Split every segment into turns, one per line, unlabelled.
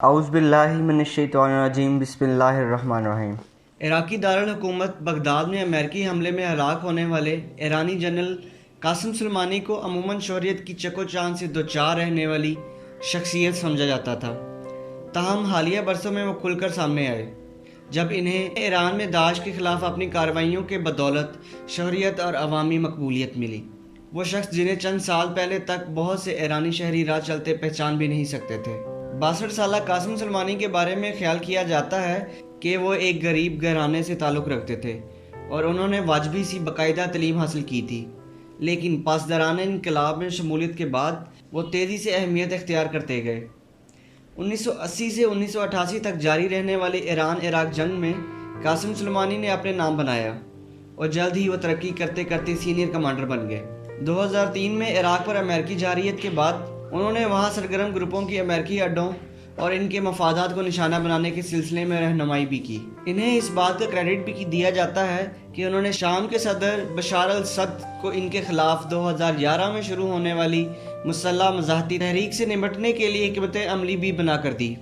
اعوذ باللہ من الشیطان الرجیم بسم اللہ الرحمن الرحیم۔
عراقی دارالحکومت بغداد میں امریکی حملے میں ہلاک ہونے والے ایرانی جنرل قاسم سلیمانی کو عموماً شہریت کی چک و چاند سے دوچار رہنے والی شخصیت سمجھا جاتا تھا، تاہم حالیہ برسوں میں وہ کھل کر سامنے آئے جب انہیں ایران میں داعش کے خلاف اپنی کارروائیوں کے بدولت شہریت اور عوامی مقبولیت ملی۔ وہ شخص جنہیں چند سال پہلے تک بہت سے ایرانی شہری راہ چلتے پہچان بھی نہیں سکتے تھے۔ 62 سالہ قاسم سلیمانی کے بارے میں خیال کیا جاتا ہے کہ وہ ایک غریب گھرانے سے تعلق رکھتے تھے اور انہوں نے واجبی سی باقاعدہ تعلیم حاصل کی تھی، لیکن پاسداران انقلاب میں شمولیت کے بعد وہ تیزی سے اہمیت اختیار کرتے گئے۔ 1980 سے 1988 تک جاری رہنے والی ایران عراق جنگ میں قاسم سلیمانی نے اپنے نام بنایا اور جلد ہی وہ ترقی کرتے کرتے سینئر کمانڈر بن گئے۔ 2003 میں عراق پر امریکی جارحیت کے بعد انہوں نے وہاں سرگرم گروپوں کی امریکی اڈوں اور ان کے مفادات کو نشانہ بنانے کے سلسلے میں رہنمائی بھی کی۔ انہیں اس بات کا کریڈٹ بھی دیا جاتا ہے کہ انہوں نے شام کے صدر بشار الاسد کو ان کے خلاف 2011 میں شروع ہونے والی مسلح مزاحمتی تحریک سے نمٹنے کے لیے حکمت عملی بھی بنا کر دی۔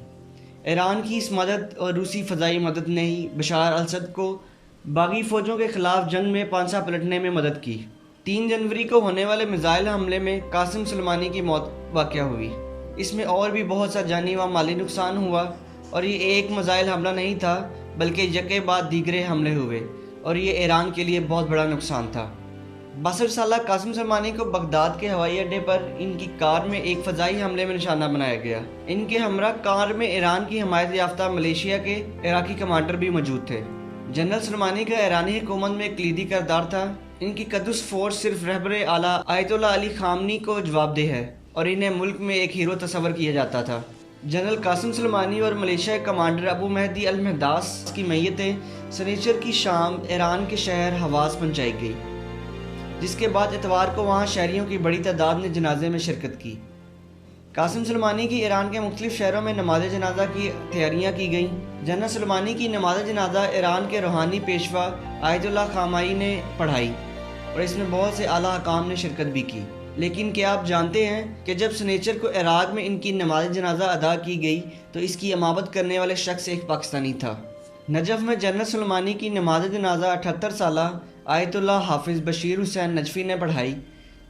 ایران کی اس مدد اور روسی فضائی مدد نے ہی بشار الاسد کو باغی فوجوں کے خلاف جنگ میں پانسا پلٹنے میں مدد کی۔ 3 جنوری کو ہونے والے میزائل حملے میں قاسم سلیمانی کی موت واقع ہوئی۔ اس میں اور بھی بہت سا جانی و مالی نقصان ہوا اور یہ ایک میزائل حملہ نہیں تھا بلکہ یکے بعد دیگرے حملے ہوئے اور یہ ایران کے لیے بہت بڑا نقصان تھا۔ 62 سالہ قاسم سلیمانی کو بغداد کے ہوائی اڈے پر ان کی کار میں ایک فضائی حملے میں نشانہ بنایا گیا۔ ان کے ہمراہ کار میں ایران کی حمایت یافتہ ملیشیا کے عراقی کمانڈر بھی موجود تھے۔ جنرل سلیمانی کا ایرانی حکومت میں کلیدی کردار تھا۔ ان کی قدس فورس صرف رہبر اعلیٰ آیت اللہ علی خامنی کو جواب دہ ہے اور انہیں ملک میں ایک ہیرو تصور کیا جاتا تھا۔ جنرل قاسم سلیمانی اور ملیشیا کمانڈر ابو مہدی المہداس کی میتیں سنیچر کی شام ایران کے شہر حواس پہنچائی گئی، جس کے بعد اتوار کو وہاں شہریوں کی بڑی تعداد نے جنازے میں شرکت کی۔ قاسم سلیمانی کی ایران کے مختلف شہروں میں نماز جنازہ کی تیاریاں کی گئیں۔ جنرل سلیمانی کی نماز جنازہ ایران کے روحانی پیشوا آیت اللہ خامنئی نے پڑھائی اور اس میں بہت سے اعلیٰ حکام نے شرکت بھی کی۔ لیکن کیا آپ جانتے ہیں کہ جب سنیچر کو عراق میں ان کی نماز جنازہ ادا کی گئی تو اس کی امامت کرنے والے شخص ایک پاکستانی تھا۔ نجف میں جنرل سلیمانی کی نماز جنازہ 78 سالہ آیت اللہ حافظ بشیر حسین نجفی نے پڑھائی،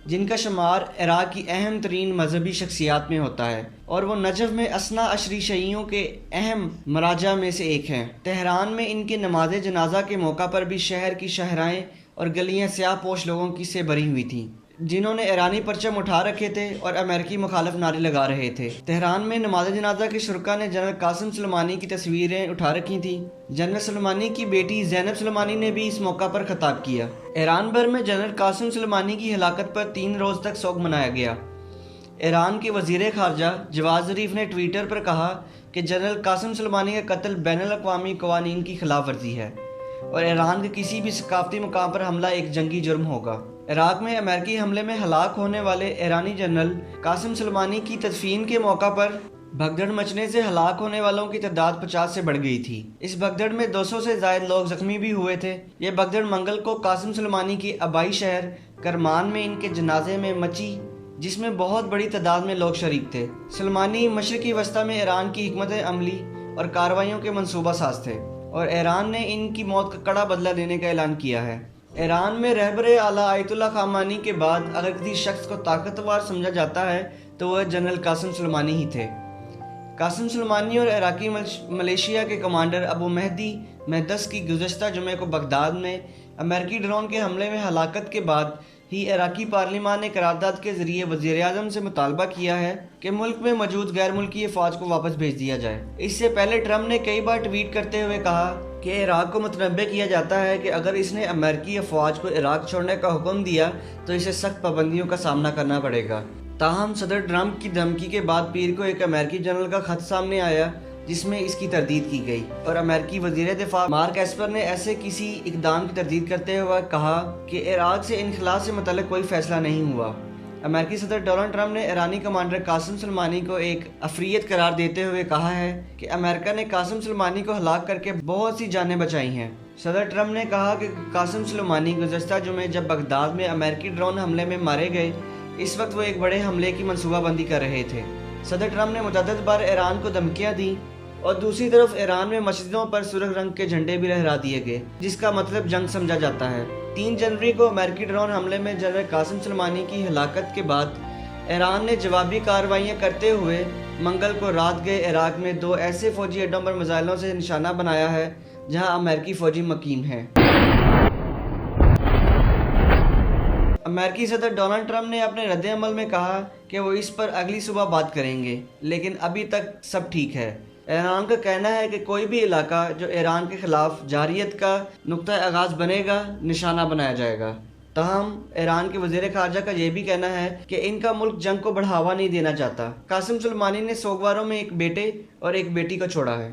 جن کا شمار عراق کی اہم ترین مذہبی شخصیات میں ہوتا ہے اور وہ نجف میں اثنا عشری شیعیوں کے اہم مراجع میں سے ایک ہیں۔ تہران میں ان کے نماز جنازہ کے موقع پر بھی شہر کی شاہراہیں اور گلیاں سیاہ پوش لوگوں کی سے بھری ہوئی تھیں، جنہوں نے ایرانی پرچم اٹھا رکھے تھے اور امریکی مخالف نعرے لگا رہے تھے۔ تہران میں نماز جنازہ کے شرکاء نے جنرل قاسم سلیمانی کی تصویریں اٹھا رکھی تھیں۔ جنرل سلیمانی کی بیٹی زینب سلیمانی نے بھی اس موقع پر خطاب کیا۔ ایران بھر میں جنرل قاسم سلیمانی کی ہلاکت پر 3 روز تک سوگ منایا گیا۔ ایران کے وزیر خارجہ جواد ظریف نے ٹویٹر پر کہا کہ جنرل قاسم سلیمانی کا قتل بین الاقوامی قوانین کی خلاف ورزی ہے اور ایران کے کسی بھی ثقافتی مقام پر حملہ ایک جنگی جرم ہوگا۔ عراق میں امریکی حملے میں ہلاک ہونے والے ایرانی جنرل قاسم سلیمانی کی تدفین کے موقع پر بھگدڑ مچنے سے ہلاک ہونے والوں کی تعداد 50 سے بڑھ گئی تھی۔ اس بھگدڑ میں 200 سے زائد لوگ زخمی بھی ہوئے تھے۔ یہ بھگدڑ منگل کو قاسم سلیمانی کی آبائی شہر کرمان میں ان کے جنازے میں مچی، جس میں بہت بڑی تعداد میں لوگ شریک تھے۔ سلیمانی مشرقی وسطی میں ایران کی حکمت عملی اور کارروائیوں کے منصوبہ ساز تھے اور ایران نے ان کی موت کا کڑا بدلہ لینے کا اعلان کیا ہے۔ ایران میں رہبر اعلیٰ آیت اللہ خامنئی کے بعد اگر کسی شخص کو طاقتور سمجھا جاتا ہے تو وہ جنرل قاسم سلیمانی ہی تھے۔ قاسم سلیمانی اور عراقی ملیشیا کے کمانڈر ابو مہدی مہدس کی گزشتہ جمعے کو بغداد میں امریکی ڈرون کے حملے میں ہلاکت کے بعد ہی عراقی پارلیمان نے قرارداد کے ذریعے وزیر اعظم سے مطالبہ کیا ہے کہ ملک میں موجود غیر ملکی افواج کو واپس بھیج دیا جائے۔ اس سے پہلے ٹرمپ نے کئی بار ٹویٹ کرتے ہوئے کہا کہ عراق کو متنبہ کیا جاتا ہے کہ اگر اس نے امریکی افواج کو عراق چھوڑنے کا حکم دیا تو اسے سخت پابندیوں کا سامنا کرنا پڑے گا۔ تاہم صدر ٹرمپ کی دھمکی کے بعد پیر کو ایک امریکی جنرل کا خط سامنے آیا جس میں اس کی تردید کی گئی اور امریکی وزیر دفاع مارک ایسپر نے ایسے کسی اقدام کی تردید کرتے ہوئے کہا کہ عراق سے انخلاء سے متعلق کوئی فیصلہ نہیں ہوا۔ امریکی صدر ڈونلڈ ٹرمپ نے ایرانی کمانڈر قاسم سلیمانی کو ایک عفریت قرار دیتے ہوئے کہا ہے کہ امریکہ نے قاسم سلیمانی کو ہلاک کر کے بہت سی جانیں بچائی ہیں۔ صدر ٹرمپ نے کہا کہ قاسم سلیمانی گزشتہ جمعے جب بغداد میں امریکی ڈرون حملے میں مارے گئے، اس وقت وہ ایک بڑے حملے کی منصوبہ بندی کر رہے تھے۔ صدر ٹرمپ نے متعدد بار ایران کو دھمکیاں دی اور دوسری طرف ایران میں مسجدوں پر سرخ رنگ کے جھنڈے بھی لہرا دیے گئے، جس کا مطلب جنگ سمجھا جاتا ہے۔ 3 جنوری کو امریکی ڈرون حملے میں جنرل قاسم سلیمانی کی ہلاکت کے بعد ایران نے جوابی کارروائیاں کرتے ہوئے منگل کو رات گئے عراق میں 2 ایسے فوجی اڈوں پر میزائلوں سے نشانہ بنایا ہے جہاں امریکی فوجی مقیم ہیں۔ امریکی صدر ڈونلڈ ٹرمپ نے اپنے رد عمل میں کہا کہ وہ اس پر اگلی صبح بات کریں گے، لیکن ابھی تک سب ٹھیک ہے۔ ایران کا کہنا ہے کہ کوئی بھی علاقہ جو ایران کے خلاف جارحیت کا نقطہ آغاز بنے گا نشانہ بنایا جائے گا۔ تاہم ایران کے وزیر خارجہ کا یہ بھی کہنا ہے کہ ان کا ملک جنگ کو بڑھاوا نہیں دینا چاہتا۔ قاسم سلیمانی نے سوگواروں میں ایک بیٹے اور ایک بیٹی کو چھوڑا ہے۔